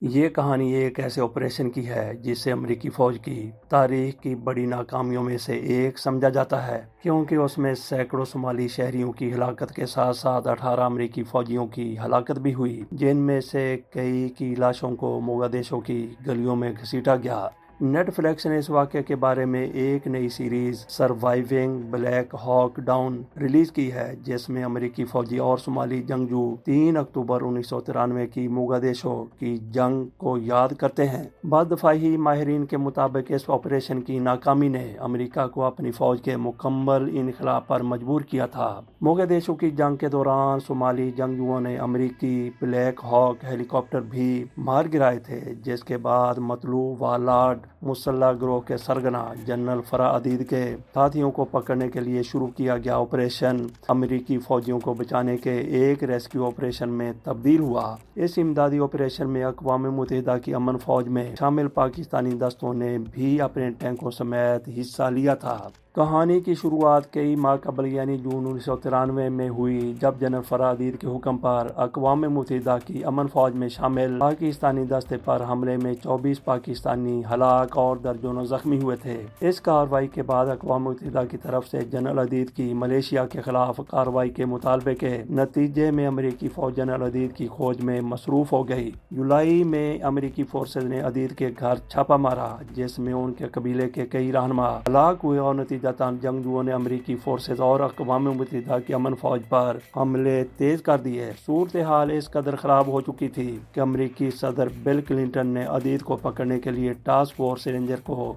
یہ کہانی ایک ایسے آپریشن کی ہے جسے امریکی فوج کی تاریخ کی بڑی ناکامیوں میں سے ایک سمجھا جاتا ہے، کیونکہ اس میں سینکڑوں صومالی شہریوں کی ہلاکت کے ساتھ ساتھ 18 امریکی فوجیوں کی ہلاکت بھی ہوئی، جن میں سے کئی کی لاشوں کو موگادیشو کی گلیوں میں گھسیٹا گیا۔ نیٹ فلیکس نے اس واقعے کے بارے میں ایک نئی series surviving black hawk down release کی ہے، جس میں امریکی فوجی اور صومالی جنگجو 3 اکتوبر 1993 کی موگادیشو کی جنگ کو یاد کرتے ہیں۔ بعض دفاعی ماہرین کے مطابق اس آپریشن کی ناکامی نے امریکہ کو اپنی فوج کے مکمل انخلا پر مجبور کیا تھا۔ موگادیشو کی جنگ کے دوران صومالی جنگجوؤں نے امریکی بلیک ہاک ہیلی کاپٹر بھی مار گرائے تھے، جس کے بعد مطلوب وارلارڈ مسلح گروہ کے سرگنا جنرل فرح عدید کے ساتھیوں کو پکڑنے کے لیے شروع کیا گیا آپریشن امریکی فوجیوں کو بچانے کے ایک ریسکیو آپریشن میں تبدیل ہوا۔ اس امدادی آپریشن میں اقوام متحدہ کی امن فوج میں شامل پاکستانی دستوں نے بھی اپنے ٹینکوں سمیت حصہ لیا تھا۔ کہانی کی شروعات کئی ماہ قبل یعنی جون 1993 میں ہوئی، جب جنرل فرح عدید کے حکم پر اقوام متحدہ کی امن فوج میں شامل پاکستانی دستے پر حملے میں 24 پاکستانی ہلاک اور درجنوں زخمی ہوئے تھے۔ اس کارروائی کے بعد اقوام متحدہ کی طرف سے جنرل عدید کی ملیشیا کے خلاف کارروائی کے مطالبے کے نتیجے میں امریکی فوج جنرل عدید کی کھوج میں مصروف ہو گئی۔ جولائی میں امریکی فورسز نے عدید کے گھر چھاپا مارا، جس میں ان کے قبیلے کے کئی رہنما ہلاک ہوئے اور نتیجتاً جنگجوؤں نے امریکی فورسز اور اقوام متحدہ کی امن فوج پر حملے تیز کر دیے۔ صورتحال اس قدر خراب ہو چکی تھی کہ امریکی صدر بل کلنٹن نے عدید کو پکڑنے کے لیے ٹاسک فورس رینجر کو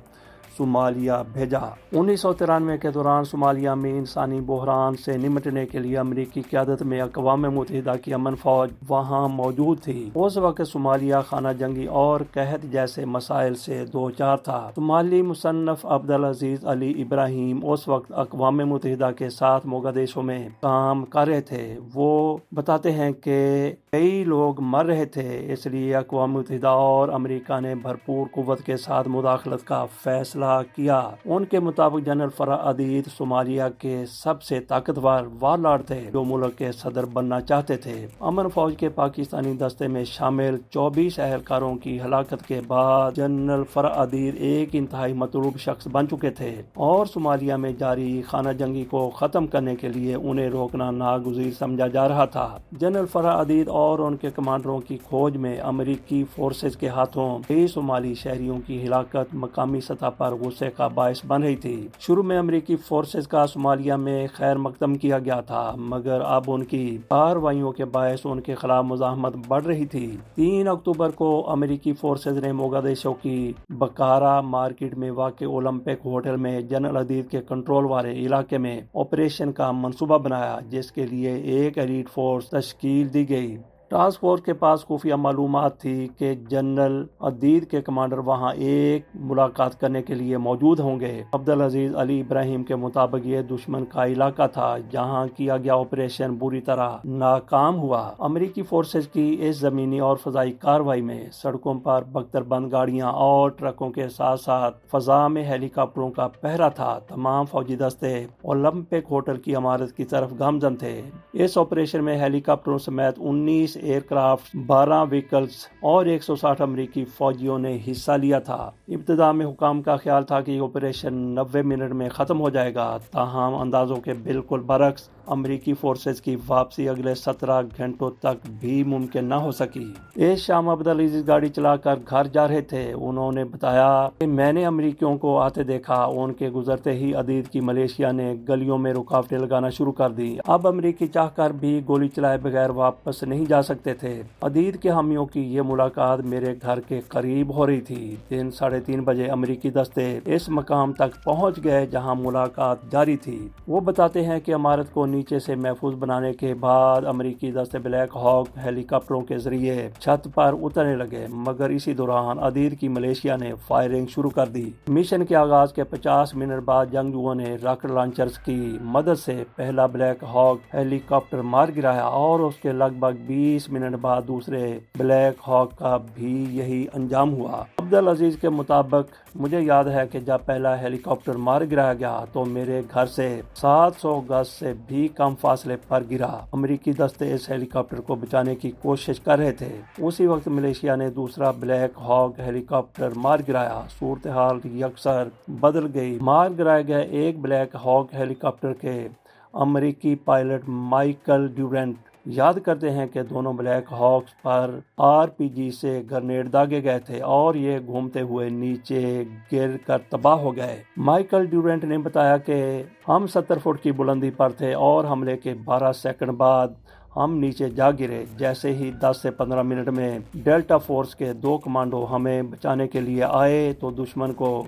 صومالیہ بھیجا۔ 1993 کے دوران صومالیہ میں انسانی بحران سے نمٹنے کے لیے امریکی قیادت میں اقوام متحدہ کی امن فوج وہاں موجود تھی۔ اس وقت صومالیہ خانہ جنگی اور قحط جیسے مسائل سے دوچار تھا۔ صومالی مصنف عبدالعزیز علی ابراہیم اس وقت اقوام متحدہ کے ساتھ موگادیشو میں کام کر رہے تھے۔ وہ بتاتے ہیں کہ کئی لوگ مر رہے تھے، اس لیے اقوام متحدہ اور امریکہ نے بھرپور قوت کے ساتھ مداخلت کا فیصلہ کیا۔ ان کے مطابق جنرل فرح عدید صومالیہ کے سب سے طاقتور وارلارڈ تھے جو ملک کے صدر بننا چاہتے تھے۔ امن فوج کے پاکستانی دستے میں شامل 24 اہلکاروں کی ہلاکت کے بعد جنرل فرح عدید ایک انتہائی مطلوب شخص بن چکے تھے اور صومالیہ میں جاری خانہ جنگی کو ختم کرنے کے لیے انہیں روکنا ناگزیر سمجھا جا رہا تھا۔ جنرل فرح عدید اور ان کے کمانڈروں کی کھوج میں امریکی فورسز کے ہاتھوں کئی صومالی شہریوں کی ہلاکت مقامی سطح پر غصے کا باعث بن رہی تھی۔ شروع میں امریکی فورسز کا صومالیہ میں خیر مقدم کیا گیا تھا، مگر اب ان کی کارروائیوں کے باعث ان کے خلاف مزاحمت بڑھ رہی تھی۔ 3 اکتوبر کو امریکی فورسز نے موگادیشو کی بکارا مارکیٹ میں واقع اولمپک ہوٹل میں جنرل عدید کے کنٹرول والے علاقے میں آپریشن کا منصوبہ بنایا، جس کے لیے ایک ایلیٹ فورس تشکیل دی گئی۔ ٹاسک فورس کے پاس خفیہ معلومات تھی کہ جنرل عدید کے کمانڈر وہاں ایک ملاقات کرنے کے لیے موجود ہوں گے۔ عبدالعزیز علی ابراہیم کے مطابق یہ دشمن کا علاقہ تھا جہاں کیا گیا آپریشن بری طرح ناکام ہوا۔ امریکی فورسز کی اس زمینی اور فضائی کارروائی میں سڑکوں پر بختر بند گاڑیاں اور ٹرکوں کے ساتھ ساتھ فضا میں ہیلی کاپٹروں کا پہرا تھا۔ تمام فوجی دستے اولمپک ہوٹل کی عمارت کی طرف گامزن تھے۔ اس آپریشن میں ہیلی کاپٹروں سمیت 19 ایئر کرافٹ، 12 وہیکلز اور 160 امریکی فوجیوں نے حصہ لیا تھا۔ ابتدا میں حکام کا خیال تھا کہ یہ آپریشن 90 منٹ میں ختم ہو جائے گا، تاہم اندازوں کے بالکل برعکس امریکی فورسز کی واپسی اگلے 17 گھنٹوں تک بھی ممکن نہ ہو سکی۔ اس شام عبدالعزیز گاڑی چلا کر گھر جا رہے تھے۔ انہوں نے بتایا کہ میں نے امریکیوں کو آتے دیکھا، ان کے گزرتے ہی عدید کی ملیشیا نے گلیوں میں رکاوٹیں لگانا شروع کر دی۔ اب امریکی چاہ کر بھی گولی چلائے بغیر واپس نہیں جا سکتے تھے۔ عدید کے حامیوں کی یہ ملاقات میرے گھر کے قریب ہو رہی تھی۔ 3:30 بجے امریکی دستے اس مقام تک پہنچ گئے جہاں ملاقات جاری تھی۔ وہ بتاتے ہیں کہ عمارت کو نیچے سے محفوظ بنانے کے بعد امریکی دستے بلیک ہاک ہیلی کاپٹروں کے ذریعے چھت پر اترنے لگے، مگر اسی دوران عدید کی ملیشیا نے فائرنگ شروع کر دی۔ مشن کے آغاز کے 50 منٹ بعد جنگجوؤں نے راکٹ لانچرز کی مدد سے پہلا بلیک ہاک ہیلی کاپٹر مار گرایا اور اس کے لگ بھگ 20 20 منٹ بعد دوسرے بلیک ہاک کا بھی یہی انجام ہوا۔ عبدالعزیز کے مطابق مجھے یاد ہے کہ جب پہلا ہیلی کاپٹر مار گرایا گیا تو میرے گھر سے 700 گز سے بھی کم فاصلے پر گرا۔ امریکی دستے اس ہیلی کاپٹر کو بچانے کی کوشش کر رہے تھے۔ اسی وقت ملیشیا نے دوسرا بلیک ہاک ہیلی کاپٹر مار گرایا۔ صورتحال یکسر بدل گئی۔ مار گرائے گئے ایک بلیک ہاک ہیلی کاپٹر کے امریکی پائلٹ مائیکل ڈیورنٹ یاد کرتے ہیں کہ دونوں بلیک ہاکس پر RPG سے گرنیڈ داغے گئے تھے اور یہ گھومتے ہوئے نیچے گر کر تباہ ہو گئے۔ مائیکل ڈیورنٹ نے بتایا کہ ہم 70 فٹ کی بلندی پر تھے اور حملے کے 12 سیکنڈ بعد ہم نیچے جا گرے۔ جیسے ہی 10 سے 15 منٹ میں ڈیلٹا فورس کے 2 کمانڈو ہمیں بچانے کے لیے آئے تو دشمن کو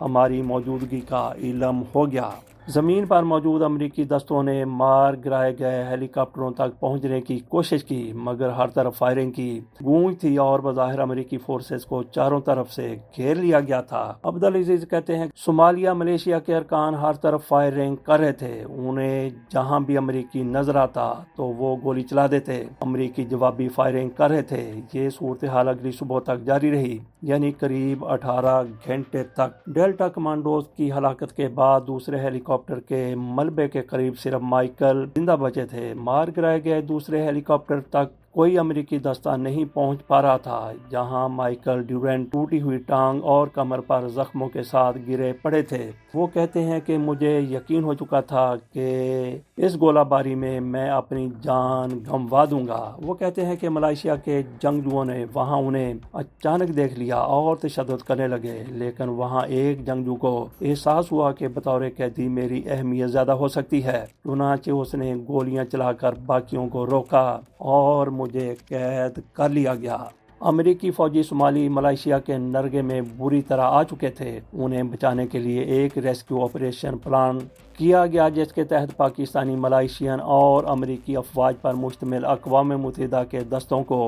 ہماری موجودگی کا علم ہو گیا۔ زمین پر موجود امریکی دستوں نے مار گرائے گئے ہیلی کاپٹروں تک پہنچنے کی کوشش کی مگر ہر طرف فائرنگ کی گونج تھی اور بظاہر امریکی فورسز کو چاروں طرف سے گھیر لیا گیا تھا۔ عبدالعزیز کہتے ہیں صومالیہ ملیشیا کے ارکان ہر طرف فائرنگ کر رہے تھے۔ انہیں جہاں بھی امریکی نظر آتا تو وہ گولی چلا دیتے۔ امریکی جوابی فائرنگ کر رہے تھے۔ یہ صورتحال اگلی صبح تک جاری رہی، یعنی قریب 18 گھنٹے تک۔ ڈیلٹا کمانڈوز کی ہلاکت کے بعد دوسرے ہیلی کاپٹر کے ملبے کے قریب صرف مائیکل زندہ بچے تھے۔ مار گرائے گئے دوسرے ہیلی کاپٹر تک کوئی امریکی دستہ نہیں پہنچ پا رہا تھا، جہاں مائیکل ڈیورنٹ ٹوٹی ہوئی ٹانگ اور کمر پر زخموں کے ساتھ گرے پڑے تھے۔ وہ کہتے ہیں کہ مجھے یقین ہو چکا تھا کہ اس گولہ باری میں میں اپنی جان گنوا دوں گا۔ وہ کہتے ہیں کہ ملائیشیا کے جنگجوؤں نے وہاں انہیں اچانک دیکھ لیا اور تشدد کرنے لگے، لیکن وہاں ایک جنگجو کو احساس ہوا کہ بطور قیدی میری اہمیت زیادہ ہو سکتی ہے، چنانچہ اس نے گولیاں چلا کر باقیوں کو روکا اور مجھے قید کر لیا گیا۔ امریکی فوجی صومالی ملائیشیا کے نرگے میں بری طرح آ چکے تھے۔ انہیں بچانے کے لیے ایک ریسکیو آپریشن پلان کیا گیا جس کے تحت پاکستانی، ملائیشین اور امریکی افواج پر مشتمل اقوام متحدہ کے دستوں کو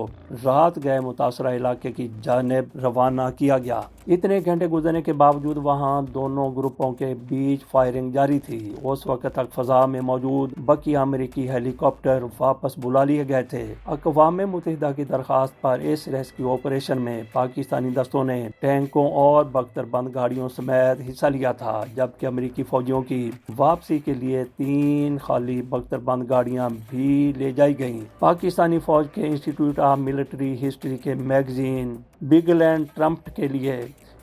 رات گئے متاثرہ علاقے کی جانب روانہ کیا گیا۔ اتنے گھنٹے گزرنے کے باوجود وہاں دونوں گروپوں کے بیچ فائرنگ جاری تھی۔ اس وقت تک فضا میں موجود بقیہ امریکی ہیلی کاپٹر واپس بلا لیے گئے تھے۔ اقوام متحدہ کی درخواست پر اس ریسکیو آپریشن میں پاکستانی دستوں نے ٹینکوں اور بختر بند گاڑیوں سمیت حصہ لیا تھا، جبکہ امریکی فوجیوں کی واپسی کے لیے 3 خالی بختر بند گاڑیاں بھی لے جائی گئیں۔ پاکستانی فوج کے انسٹی ٹیوٹ آف ملٹری ہسٹری کے میگزین بیگل اینڈ ٹرمپ کے لیے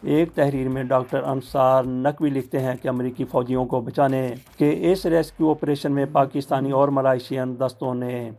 ایک تحریر میں ڈاکٹر انصار نقوی لکھتے ہیں کہ امریکی فوجیوں کو بچانے کے اس ریسکیو آپریشن میں پاکستانی اور ملائیشین دستوں نے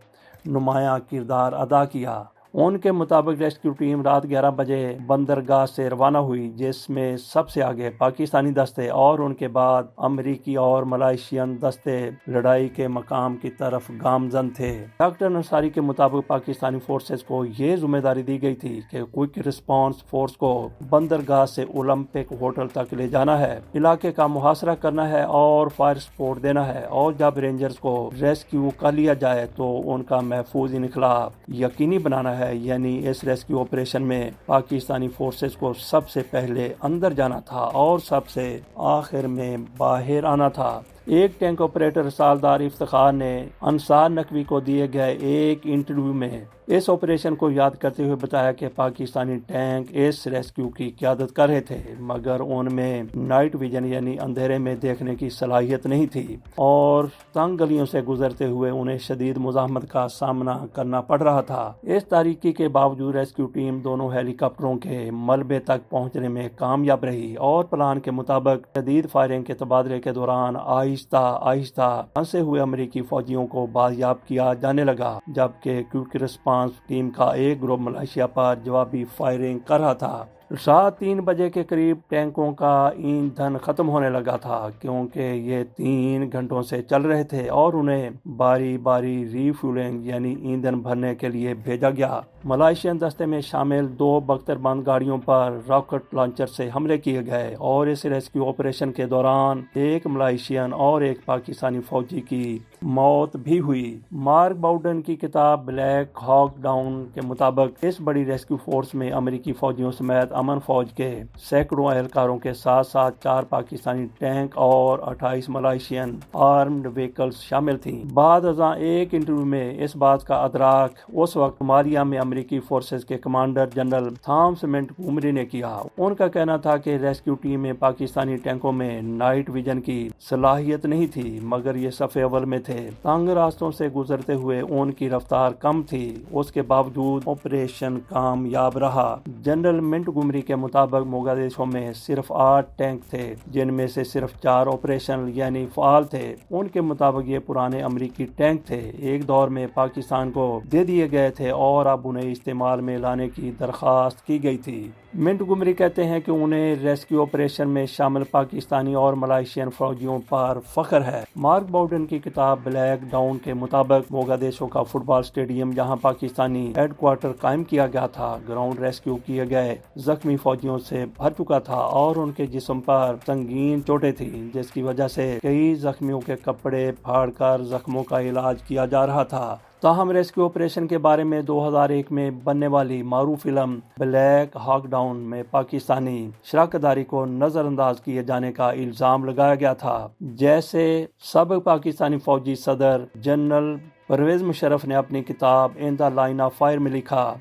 نمایاں کردار ادا کیا۔ ان کے مطابق ریسکیو ٹیم رات 11 بجے بندرگاہ سے روانہ ہوئی، جس میں سب سے آگے پاکستانی دستے اور ان کے بعد امریکی اور ملائیشین دستے لڑائی کے مقام کی طرف گامزن تھے۔ ڈاکٹر انصاری کے مطابق پاکستانی فورسز کو یہ ذمہ داری دی گئی تھی کہ کوئک رسپانس فورس کو بندرگاہ سے اولمپک ہوٹل تک لے جانا ہے، علاقے کا محاصرہ کرنا ہے اور فائر سپورٹ دینا ہے، اور جب رینجرز کو ریسکیو کر لیا جائے تو ان کا محفوظ انخلاء یقینی بنانا ہے۔ یعنی اس ریسکیو آپریشن میں پاکستانی فورسز کو سب سے پہلے اندر جانا تھا اور سب سے آخر میں باہر آنا تھا۔ ایک ٹینک آپریٹر سالدار افتخار نے انصار نقوی کو دیے گئے ایک انٹرویو میں اس آپریشن کو یاد کرتے ہوئے بتایا کہ پاکستانی ٹینک اس ریسکیو کی قیادت کر رہے تھے، مگر ان میں نائٹ ویژن یعنی اندھیرے میں دیکھنے کی صلاحیت نہیں تھی اور تنگ گلیوں سے گزرتے ہوئے انہیں شدید مزاحمت کا سامنا کرنا پڑ رہا تھا۔ اس تاریکی کے باوجود ریسکیو ٹیم دونوں ہیلی کاپٹروں کے ملبے تک پہنچنے میں کامیاب رہی اور پلان کے مطابق شدید فائرنگ کے تبادلے کے دوران آہستہ آہستہ پھنسے ہوئے امریکی فوجیوں کو بازیاب کیا جانے لگا، جبکہ کوئک رسپانس ٹیم کا ایک گروپ ملائیشیا پر جوابی فائرنگ کر رہا تھا۔ رات 3 بجے کے قریب ٹینکوں کا ایندھن ختم ہونے لگا تھا، کیونکہ یہ 3 گھنٹوں سے چل رہے تھے اور انہیں باری باری ری فیولنگ یعنی ایندھن بھرنے کے لیے بھیجا گیا۔ ملائیشین دستے میں شامل 2 بختر بند گاڑیوں پر راکٹ لانچر سے حملے کیے گئے اور اس ریسکیو آپریشن کے دوران ایک ملائیشین اور ایک پاکستانی فوجی کی موت بھی ہوئی۔ مارک باؤڈن کی کتاب بلیک ہاک ڈاؤن کے مطابق اس بڑی ریسکیو فورس میں امریکی فوجیوں سمیت امن فوج کے سینکڑوں اہلکاروں کے ساتھ ساتھ 4 پاکستانی ٹینک اور 28 ملائیشین آرمڈ وہیکلز شامل تھیں۔ بعد ازاں ایک انٹرویو میں اس بات کا ادراک اس وقت صومالیہ میں امریکی فورسز کے کمانڈر جنرل تھامس منٹگومری نے کیا۔ ان کا کہنا تھا کہ ریسکیو ٹیم میں پاکستانی ٹینکوں میں نائٹ ویژن کی صلاحیت نہیں تھی، مگر یہ صف اول میں تھے۔ تنگ راستوں سے گزرتے ہوئے ان کی رفتار کم تھی، اس کے باوجود آپریشن کامیاب رہا۔ جنرل منٹگومری کے مطابق موگادیشو میں صرف 8 ٹینک تھے، جن میں سے صرف 4 آپریشنل یعنی فعال تھے۔ ان کے مطابق یہ پرانے امریکی ٹینک تھے، ایک دور میں پاکستان کو دے دیے گئے تھے اور اب انہیں استعمال میں لانے کی درخواست کی گئی تھی۔ منٹگومری کہتے ہیں کہ انہیں ریسکیو آپریشن میں شامل پاکستانی اور ملائیشین فوجیوں پر فخر ہے۔ مارک باؤڈن کی کتاب بلیک ڈاؤن کے مطابق موگادیشو کا فٹ بال اسٹیڈیم، جہاں پاکستانی ہیڈ کوارٹر قائم کیا گیا تھا، گراؤنڈ ریسکیو کیے گئے زخمی فوجیوں سے بھر چکا تھا اور ان کے جسم پر سنگین چوٹیں تھیں، جس کی وجہ سے کئی زخمیوں کے کپڑے پھاڑ کر زخموں کا علاج کیا جا رہا تھا۔ تاہم ریسکیو آپریشن کے بارے میں 2001 میں بننے والی معروف فلم بلیک ہاک ڈاؤن میں پاکستانی شراکت داری کو نظر انداز کیے جانے کا الزام لگایا گیا تھا، جیسے سابق پاکستانی فوجی صدر جنرل پرویز مشرف نے اپنی کتاب ان دا لائن آف فائر میں لکھا۔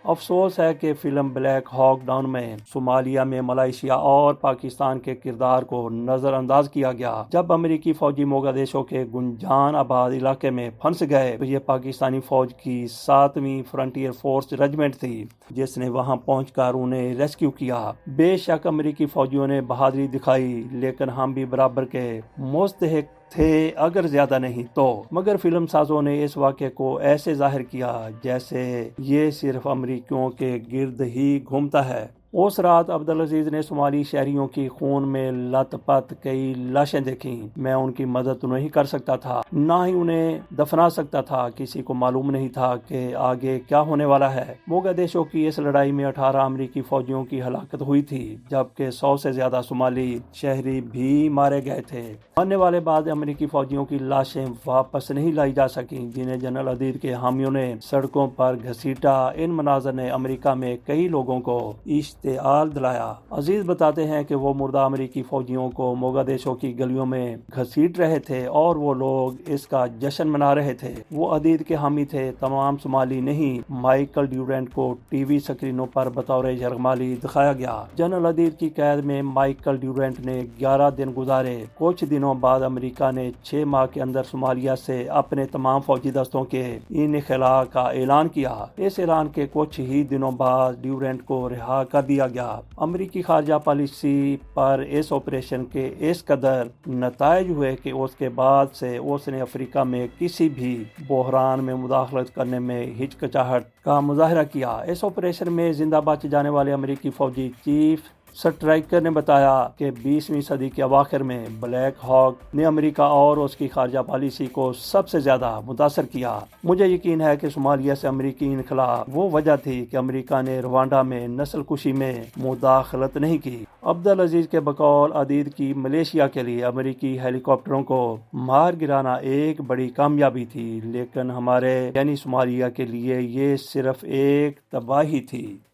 افسوس ہے کہ فلم بلیک ہاک ڈاؤن میں صومالیہ میں ملائیشیا اور پاکستان کے کردار کو نظر انداز کیا گیا۔ جب امریکی فوجی موگادیشو کے گنجان آباد علاقے میں پھنس گئے تو یہ پاکستانی فوج کی 7ویں فرنٹیئر فورس ریجمنٹ تھی، جس نے وہاں پہنچ کر انہیں ریسکیو کیا۔ بے شک امریکی فوجیوں نے بہادری دکھائی، لیکن ہم بھی برابر کے مستحق تھے اگر زیادہ نہیں تو۔ مگر فلم سازوں نے اس واقعے کو ایسے ظاہر کیا جیسے یہ صرف امریکیوں کے گرد ہی گھومتا ہے۔ اس رات عبدالعزیز نے صومالی شہریوں کی خون میں لت پت کئی لاشیں دیکھیں۔ میں ان کی مدد نہیں کر سکتا تھا، نہ ہی انہیں دفنا سکتا تھا۔ کسی کو معلوم نہیں تھا کہ آگے کیا ہونے والا ہے۔ موگادیشو کی اس لڑائی میں 18 امریکی فوجیوں کی ہلاکت ہوئی تھی، جبکہ 100 سے زیادہ صومالی شہری بھی مارے گئے تھے۔ مرنے والے بعد امریکی فوجیوں کی لاشیں واپس نہیں لائی جا سکیں، جنہیں جنرل عدید کے حامیوں نے سڑکوں پر گھسیٹا۔ ان مناظر نے امریکہ میں کئی لوگوں کو اشتعال دلایا۔ عزیز بتاتے ہیں کہ وہ مردہ امریکی فوجیوں کو موگادیشو کی گلیوں میں گھسیٹ رہے تھے اور وہ لوگ اس کا جشن منا رہے تھے۔ وہ عدید کے حامی تھے، تمام صومالی نہیں۔ مائیکل ڈیورنٹ کو ٹی وی سکرینوں پر بطور یرغمالی دکھایا گیا۔ جنرل عدید کی قید میں مائیکل ڈیورنٹ نے 11 دن گزارے۔ کچھ دنوں بعد امریکہ نے 6 ماہ کے اندر صومالیہ سے اپنے تمام فوجی دستوں کے انخلاء کا اعلان کیا۔ اس اعلان کے کچھ ہی دنوں بعد ڈیورنٹ کو رہا کر دیا گیا۔ امریکی خارجہ پالیسی پر اس آپریشن کے اس قدر نتائج ہوئے کہ اس کے بعد سے اس نے افریقہ میں کسی بھی بحران میں مداخلت کرنے میں ہچکچاہٹ کا مظاہرہ کیا۔ اس آپریشن میں زندہ بچ جانے والے امریکی فوجی چیف سٹرائکر نے بتایا کہ 20ویں صدی کے اواخر میں بلیک ہاک نے امریکہ اور اس کی خارجہ پالیسی کو سب سے زیادہ متاثر کیا۔ مجھے یقین ہے کہ صومالیہ سے امریکی انخلاء وہ وجہ تھی کہ امریکہ نے روانڈا میں نسل کشی میں مداخلت نہیں کی۔ عبدالعزیز کے بقول عدید کی ملیشیا کے لیے امریکی ہیلی کاپٹروں کو مار گرانا ایک بڑی کامیابی تھی، لیکن ہمارے یعنی صومالیہ کے لیے یہ صرف ایک تباہی تھی۔